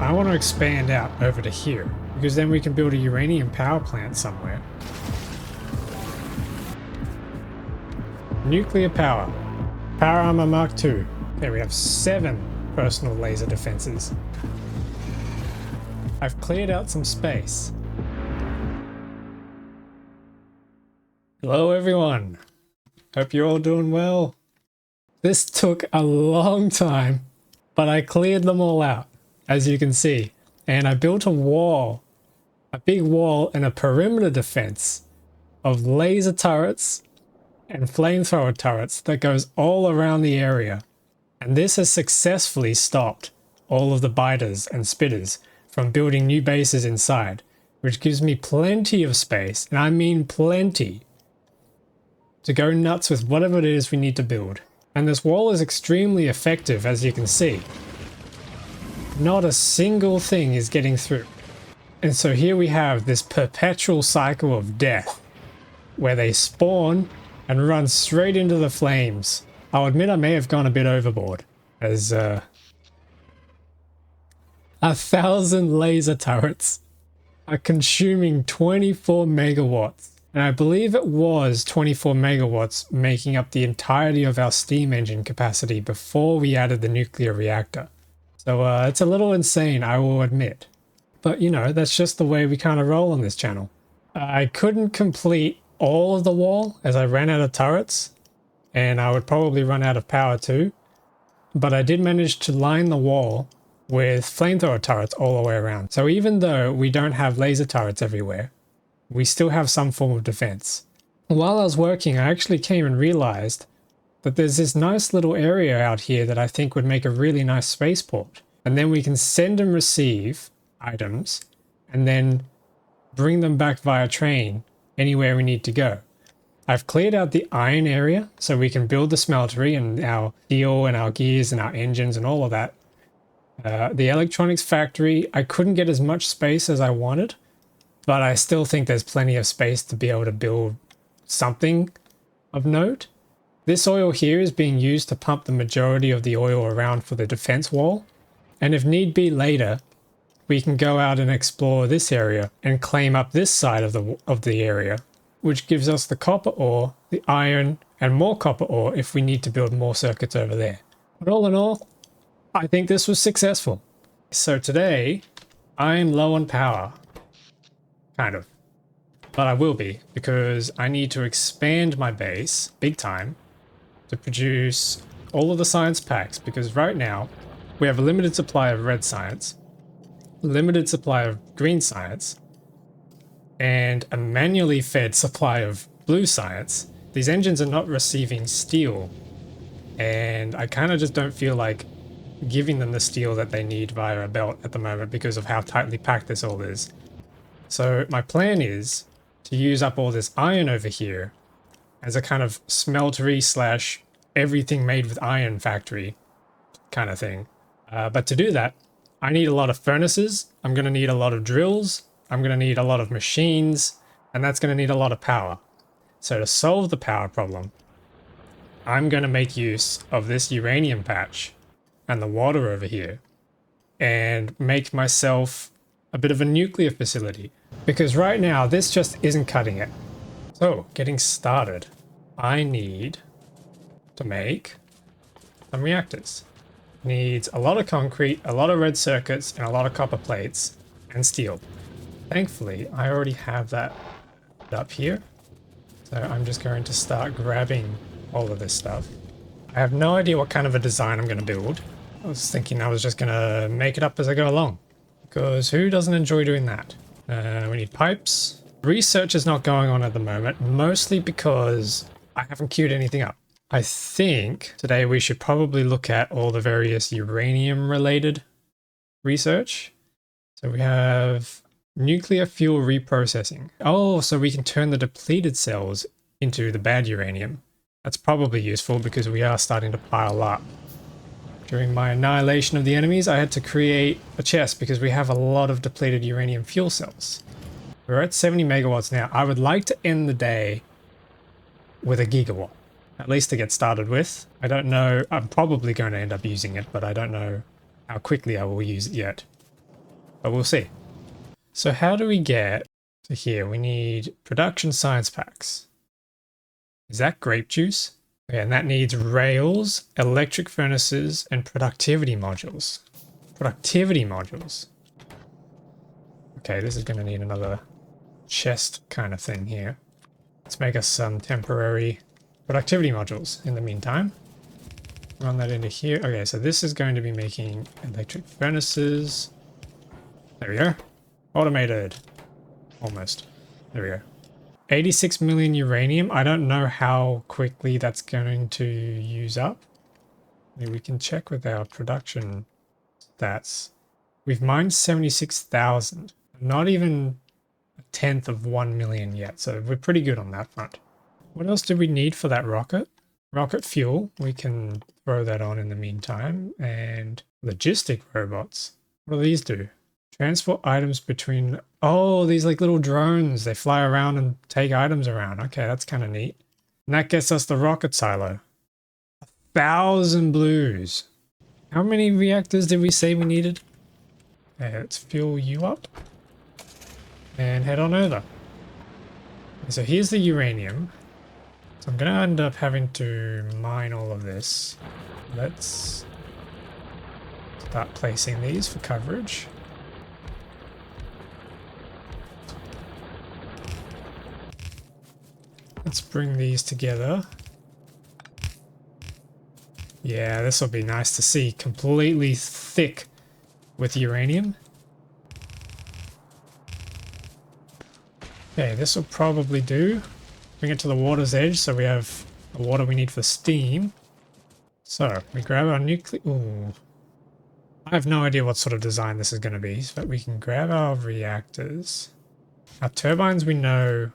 I want to expand out over to here, because then we can build a uranium power plant somewhere. Nuclear power. Power armor Mark II. Okay, we have 7 personal laser defenses. I've cleared out some space. Hello everyone. Hope you're all doing well. This took a long time, but I cleared them all out, as you can see. And I built a wall, a big wall and a perimeter defense of laser turrets and flamethrower turrets that goes all around the area. And this has successfully stopped all of the biters and spitters from building new bases inside, which gives me plenty of space, and I mean plenty, to go nuts with whatever it is we need to build. And this wall is extremely effective, as you can see. Not a single thing is getting through. And so here we have this perpetual cycle of death, where they spawn and run straight into the flames. I'll admit I may have gone a bit overboard, as 1,000 laser turrets are consuming 24 megawatts. And I believe it was 24 megawatts making up the entirety of our steam engine capacity before we added the nuclear reactor. So it's a little insane, I will admit. But you know, that's just the way we kind of roll on this channel. I couldn't complete all of the wall as I ran out of turrets, and I would probably run out of power too. But I did manage to line the wall with flamethrower turrets all the way around. So even though we don't have laser turrets everywhere, we still have some form of defense. While I was working, I actually came and realized that there's this nice little area out here that I think would make a really nice spaceport. And then we can send and receive items and then bring them back via train anywhere we need to go. I've cleared out the iron area so we can build the smeltery and our steel and our gears and our engines and all of that. The electronics factory, I couldn't get as much space as I wanted, but I still think there's plenty of space to be able to build something of note. This oil here is being used to pump the majority of the oil around for the defense wall. And if need be later, we can go out and explore this area and claim up this side of the area, which gives us the copper ore, the iron, and more copper ore if we need to build more circuits over there. But all in all, I think this was successful. So today, I'm low on power. Kind of. But I will be, because I need to expand my base big time to produce all of the science packs, because right now we have a limited supply of red science, limited supply of green science, and a manually fed supply of blue science. These engines are not receiving steel, and I kind of just don't feel like giving them the steel that they need via a belt at the moment because of how tightly packed this all is. So my plan is to use up all this iron over here as a kind of smeltery slash everything made with iron factory kind of thing. But to do that, I need a lot of furnaces, I'm going to need a lot of drills, I'm going to need a lot of machines, and that's going to need a lot of power. So to solve the power problem, I'm going to make use of this uranium patch and the water over here and make myself a bit of a nuclear facility. Because right now, this just isn't cutting it. So, getting started, I need to make some reactors. Needs a lot of concrete, a lot of red circuits, and a lot of copper plates, and steel. Thankfully, I already have that up here. So I'm just going to start grabbing all of this stuff. I have no idea what kind of a design I'm going to build. I was thinking I was just going to make it up as I go along. Because who doesn't enjoy doing that? We need pipes. Research is not going on at the moment, mostly because I haven't queued anything up. I think today we should probably look at all the various uranium-related research. So we have nuclear fuel reprocessing. Oh, so we can turn the depleted cells into the bad uranium. That's probably useful because we are starting to pile up. During my annihilation of the enemies, I had to create a chest because we have a lot of depleted uranium fuel cells. We're at 70 megawatts now. I would like to end the day with a gigawatt, at least to get started with. I don't know, I'm probably going to end up using it, but I don't know how quickly I will use it yet. but we'll see. So how do we get to here? We need production science packs. Is that grape juice? Okay, and that needs rails, electric furnaces, and productivity modules. Productivity modules. Okay, this is going to need another chest kind of thing here. Let's make us some temporary productivity modules in the meantime. Run that into here. Okay, so this is going to be making electric furnaces. There we go. Automated. Almost. There we go. 86 million uranium. I don't know how quickly that's going to use up. Maybe we can check with our production stats. We've mined 76,000. Not even a tenth of 1 million yet, so we're pretty good on that front. What else do we need for that rocket? Rocket fuel. We can throw that on in the meantime. And logistic robots. What do these do? Transport items between... Oh, these like little drones. They fly around and take items around. Okay, that's kind of neat. And that gets us the rocket silo. 1,000 blues. How many reactors did we say we needed? Okay, let's fuel you up. And head on over. So here's the uranium. So I'm going to end up having to mine all of this. Let's start placing these for coverage. Let's bring these together. Yeah, this will be nice to see. Completely thick with uranium. Okay, this will probably do. Bring it to the water's edge so we have the water we need for steam. So, we grab our nuclear... Ooh. I have no idea what sort of design this is going to be, but we can grab our reactors. Our turbines we know...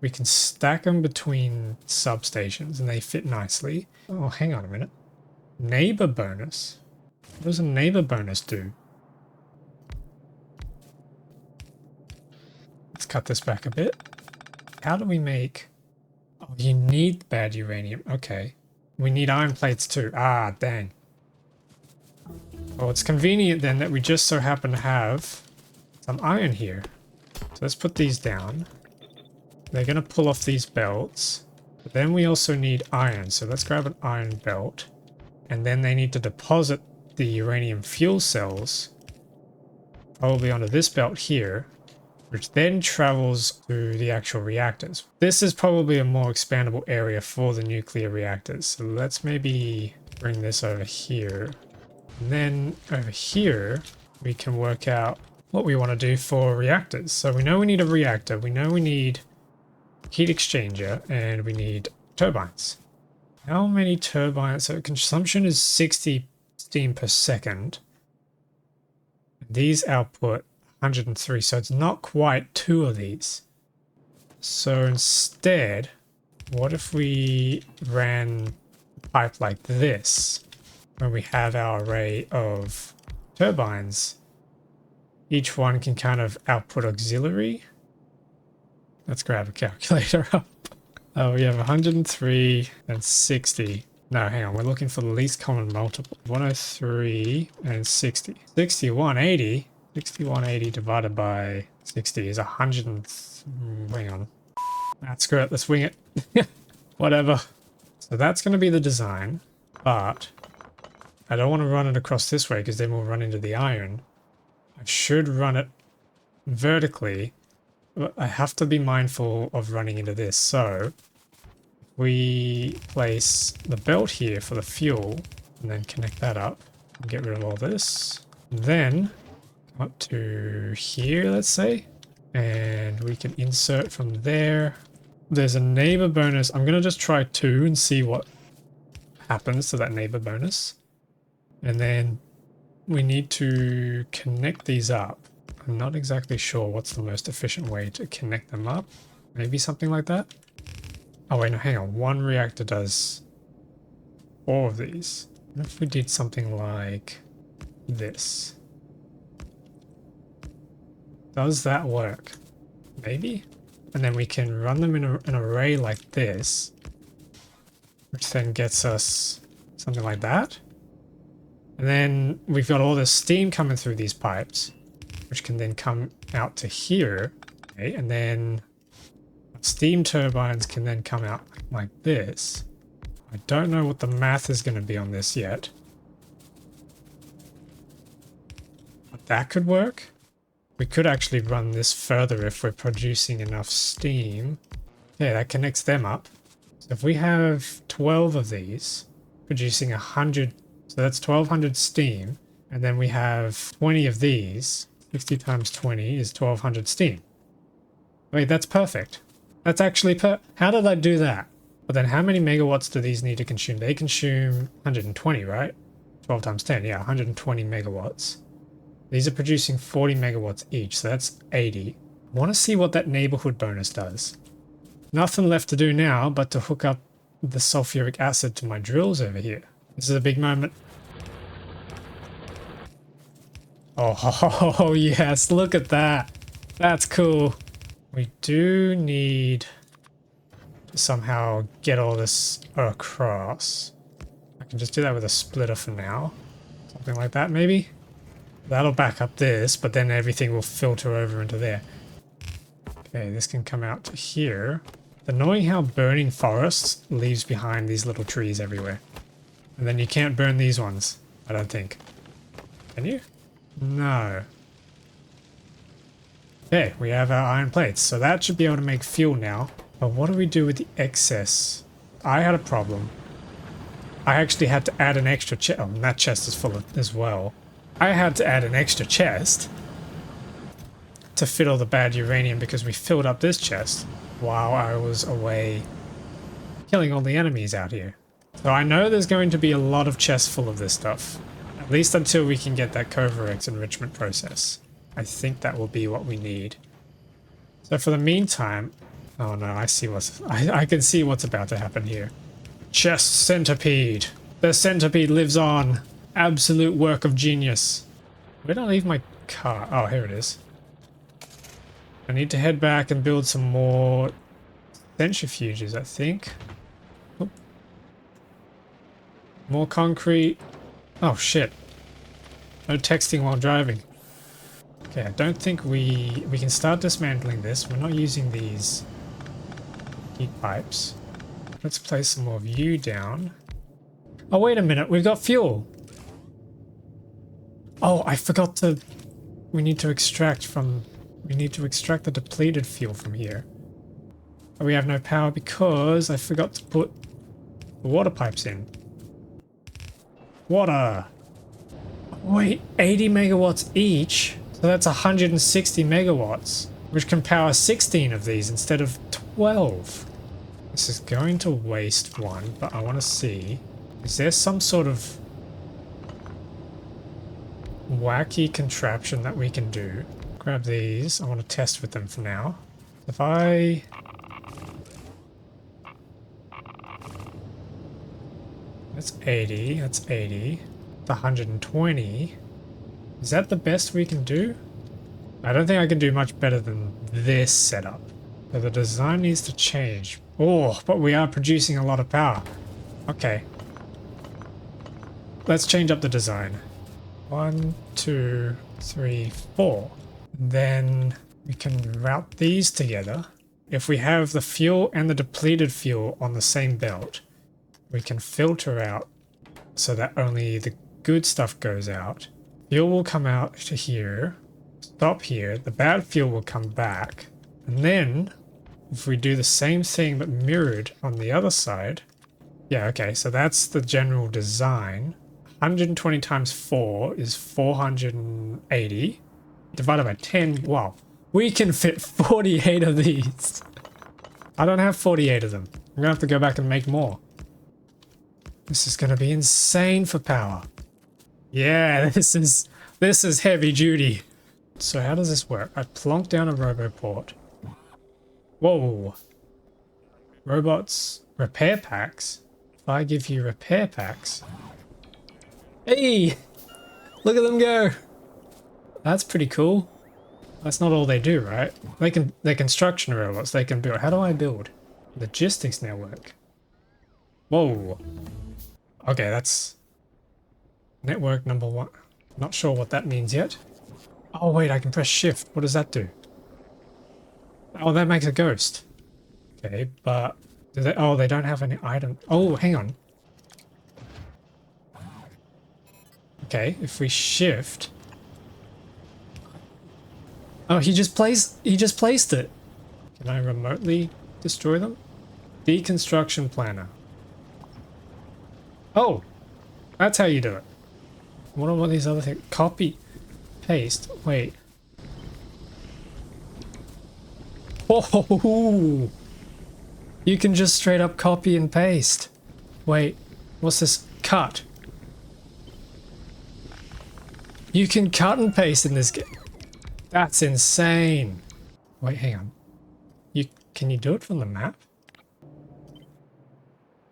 We can stack them between substations and they fit nicely. Oh, hang on a minute. Neighbor bonus? What does a neighbor bonus do? Let's cut this back a bit. How do we make... Oh, you need bad uranium. Okay. We need iron plates too. Ah, dang. Well, it's convenient then that we just so happen to have some iron here. So let's put these down. They're going to pull off these belts. But then we also need iron. So let's grab an iron belt. And then they need to deposit the uranium fuel cells probably onto this belt here, which then travels to the actual reactors. This is probably a more expandable area for the nuclear reactors. So let's maybe bring this over here. And then over here, we can work out what we want to do for reactors. So we know we need a reactor. We know we need heat exchanger, and we need turbines. How many turbines? So consumption is 60 steam per second. These output 103, so it's not quite 2 of these. So instead, what if we ran a pipe like this, when we have our array of turbines? Each one can kind of output auxiliary. Let's grab a calculator up. Oh, we have 103 and 60. No, hang on. We're looking for the least common multiple. 103 and 60. 6180. 6180 divided by 60 is 100 and... Hang on. Ah, screw it. Let's wing it. Whatever. So that's going to be the design. But I don't want to run it across this way because then we'll run into the iron. I should run it vertically. But I have to be mindful of running into this. So we place the belt here for the fuel and then connect that up and get rid of all this. And then come up to here, let's say, and we can insert from there. There's a neighbor bonus. I'm going to just try 2 and see what happens to that neighbor bonus. And then we need to connect these up. I'm not exactly sure what's the most efficient way to connect them up. Maybe something like that. Oh wait, no, hang on. One reactor does 4 of these. What if we did something like this? Does that work? Maybe? And then we can run them in an array like this, which then gets us something like that. And then we've got all this steam coming through these pipes. which can then come out to here. Okay, and then steam turbines can then come out like this. I don't know what the math is going to be on this yet. But that could work. We could actually run this further if we're producing enough steam. Yeah, that connects them up. So if we have 12 of these, producing 100, so that's 1200 steam, and then we have 20 of these, 60 times 20 is 1200 steam. Wait, that's perfect. That's actually how did I do that? But then how many megawatts do these need to consume? They consume 120, right? 12 times 10, yeah, 120 megawatts. These are producing 40 megawatts each, so that's 80. I want to see what that neighborhood bonus does. Nothing left to do now but to hook up the sulfuric acid to my drills over here. This is a big moment. Oh, yes, look at that. That's cool. We do need to somehow get all this across. I can just do that with a splitter for now. Something like that, maybe? That'll back up this, but then everything will filter over into there. Okay, this can come out to here. It's annoying how burning forests leaves behind these little trees everywhere. And then you can't burn these ones, I don't think. Can you? No. Okay, we have our iron plates, so that should be able to make fuel now. But what do we do with the excess? I had a problem. I actually had to add an extra chest. Oh, and that chest is full as well. I had to add an extra chest to fit all the bad uranium because we filled up this chest while I was away killing all the enemies out here. So I know there's going to be a lot of chests full of this stuff. At least until we can get that Covarex enrichment process. I think that will be what we need. So for the meantime... Oh no, I see what's... I can see what's about to happen here. Chest centipede. The centipede lives on. Absolute work of genius. Where did I leave my car? Oh, here it is. I need to head back and build some more centrifuges, I think. Oop. More concrete. Oh, shit. No texting while driving. Okay, I don't think we can start dismantling this. We're not using these heat pipes. Let's place some more of you down. Oh, wait a minute. We've got fuel. Oh, I forgot to... We need to extract the depleted fuel from here. But we have no power because I forgot to put the water pipes in. Water! Wait, 80 megawatts each? So that's 160 megawatts, which can power 16 of these instead of 12. This is going to waste one, but I want to see... Is there some sort of wacky contraption that we can do? Grab these. I want to test with them for now. If I... That's 80. That's 80. The 120. Is that the best we can do? I don't think I can do much better than this setup. So the design needs to change. Oh, but we are producing a lot of power. Okay. Let's change up the design. 1, 2, 3, 4. Then we can route these together. If we have the fuel and the depleted fuel on the same belt, we can filter out so that only the good stuff goes out. Fuel will come out to here, stop here, the bad fuel will come back, and then if we do the same thing but mirrored on the other side, yeah, okay, so that's the general design. 120 times 4 is 480. Divided by 10, wow. We can fit 48 of these. I don't have 48 of them. I'm gonna have to go back and make more. This is gonna be insane for power. Yeah, this is heavy duty. So how does this work? I plonk down a roboport. Whoa. Robots repair packs? If I give you repair packs... Hey! Look at them go! That's pretty cool. That's not all they do, right? They're construction robots. They can build. How do I build? Logistics network. Whoa. Okay, that's network number 1. Not sure what that means yet. Oh wait, I can press shift. What does that do? Oh, that makes a ghost. Okay, but do they, oh, they don't have any item. Oh, hang on. Okay, if we shift. Oh, he just placed it. Can I remotely destroy them? Deconstruction planner. Oh, that's how you do it. What are these other things? Copy, paste. Wait. Oh, you can just straight up copy and paste. Wait, what's this? Cut. You can cut and paste in this game. That's insane. Wait, hang on. Can you do it from the map?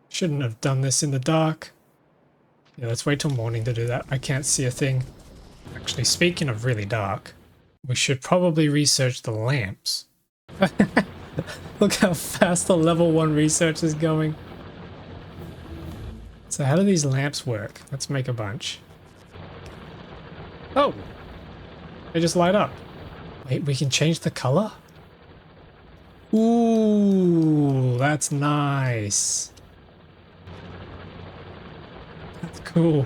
Shouldn't have done this in the dark. Yeah, let's wait till morning to do that. I can't see a thing. Actually, speaking of really dark, we should probably research the lamps. Look how fast the level 1 research is going. So how do these lamps work? Let's make a bunch. Oh! They just light up. Wait, we can change the color? Ooh, that's nice. That's cool.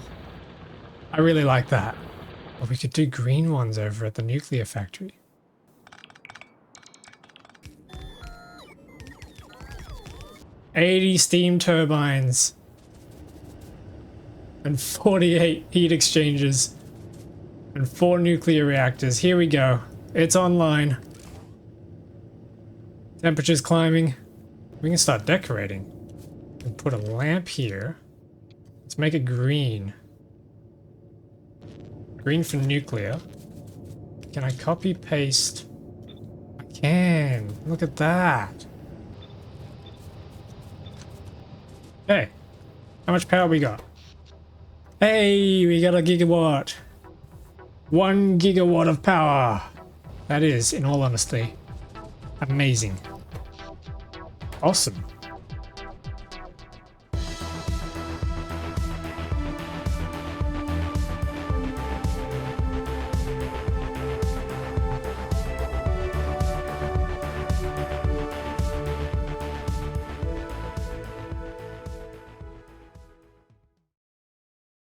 I really like that. But we could do green ones over at the nuclear factory. $80 steam turbines. And 48 heat exchangers. And 4 nuclear reactors. Here we go. It's online. Temperature's climbing. We can start decorating. And put a lamp here. Let's make it green. Green for nuclear. Can I copy paste? I can. Look at that. Hey, how much power we got? Hey, we got a gigawatt. 1 gigawatt of power. That is, in all honesty, amazing. Awesome.